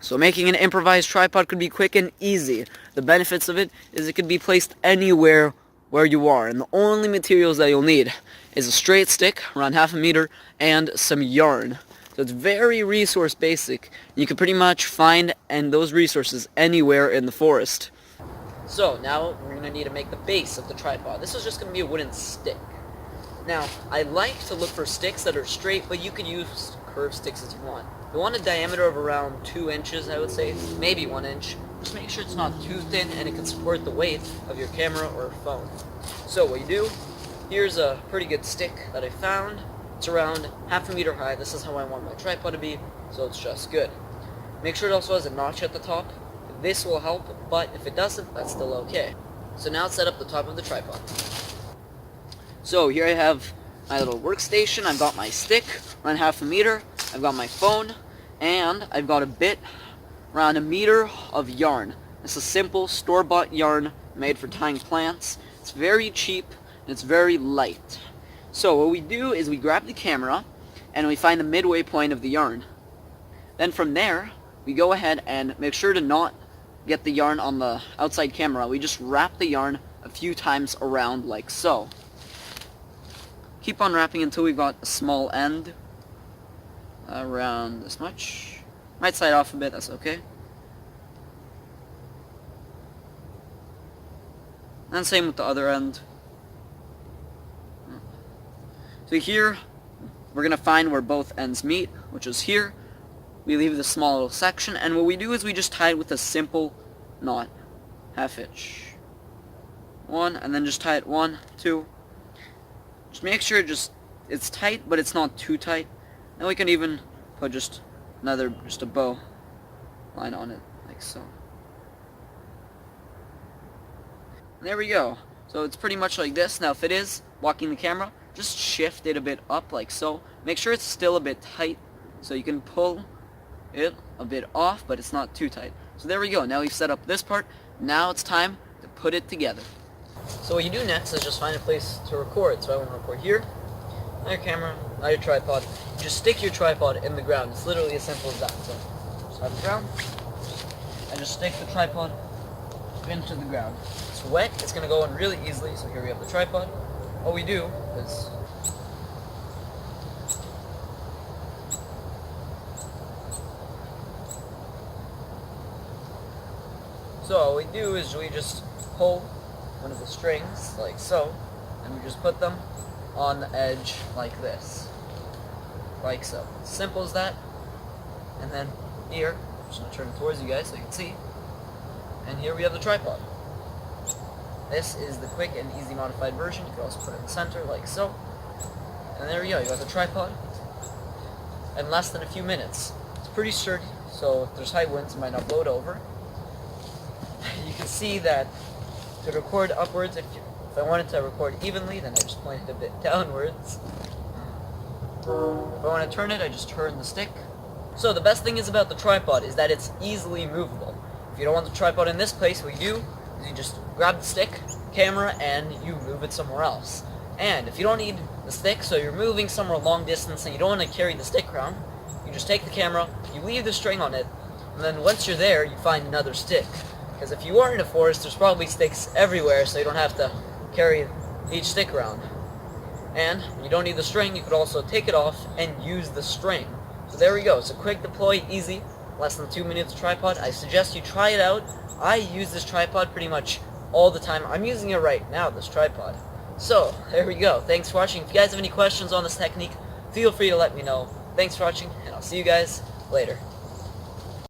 So making an improvised tripod could be quick and easy. The benefits of it is it could be placed anywhere where you are, and the only materials that you'll need is a straight stick, around half a meter, and some yarn. So it's very resource basic. You can pretty much find those resources anywhere in the forest. So now we're going to need to make the base of the tripod. This is just going to be a wooden stick. Now, I like to look for sticks that are straight, but you can use curved sticks as you want. You want a diameter of around 2 inches, I would say, maybe 1 inch. Just make sure it's not too thin and it can support the weight of your camera or phone. So what you do, here's a pretty good stick that I found. It's around half a meter high. This is how I want my tripod to be, so it's just good. Make sure it also has a notch at the top. This will help, but if it doesn't, that's still okay. So now let's set up the top of the tripod. So here I have my little workstation. I've got my stick, around half a meter. I've got my phone, and I've got a bit around a meter of yarn. It's a simple store-bought yarn made for tying plants. It's very cheap, and it's very light. So what we do is we grab the camera, and we find the midway point of the yarn. Then from there, we go ahead and make sure to not get the yarn on the outside camera. We just wrap the yarn a few times around like so. Keep on wrapping until we've got a small end around this much. Might slide off a bit, that's okay. And same with the other end. So here, we're going to find where both ends meet, which is here. We leave this small little section, and what we do is we just tie it with a simple knot. Half hitch. 1, and then just tie it 1, 2. Just make sure it's tight, but it's not too tight. And we can even put just a bow line on it, like so. And there we go. So it's pretty much like this. Now if it is blocking the camera, just shift it a bit up like so. Make sure it's still a bit tight, so you can pull it a bit off, but it's not too tight. So there we go. Now we've set up this part. Now it's time to put it together. So what you do next is just find a place to record. So I want to record here. Not your camera, not your tripod. You just stick your tripod in the ground. It's literally as simple as that. So just have the ground, and just stick the tripod into the ground. It's wet. It's going to go in really easily. So here we have the tripod. What we do is we just pull one of the strings like so, and we just put them on the edge like this, like so. Simple as that. And then here, I'm just going to turn it towards you guys so you can see, and here we have the tripod. This is the quick and easy modified version. You can also put it in the center like so, and there we go. You got the tripod in less than a few minutes. It's pretty sturdy, so if there's high winds it might not blow it over. You can see that to record upwards, if I wanted to record evenly, then I just point it a bit downwards. If I want to turn it, I just turn the stick. So the best thing is about the tripod is that it's easily movable. If you don't want the tripod in this place, what you do is you just grab the stick, camera, and you move it somewhere else. And if you don't need the stick, so you're moving somewhere long distance and you don't want to carry the stick around, you just take the camera, you leave the string on it, and then once you're there, you find another stick. Because if you are in a forest, there's probably sticks everywhere, so you don't have to carry each stick around. And when you don't need the string, you could also take it off and use the string. So there we go. It's a quick deploy, easy, less than 2 minutes tripod. I suggest you try it out. I use this tripod pretty much all the time. I'm using it right now, this tripod. So, there we go. Thanks for watching. If you guys have any questions on this technique, feel free to let me know. Thanks for watching, and I'll see you guys later.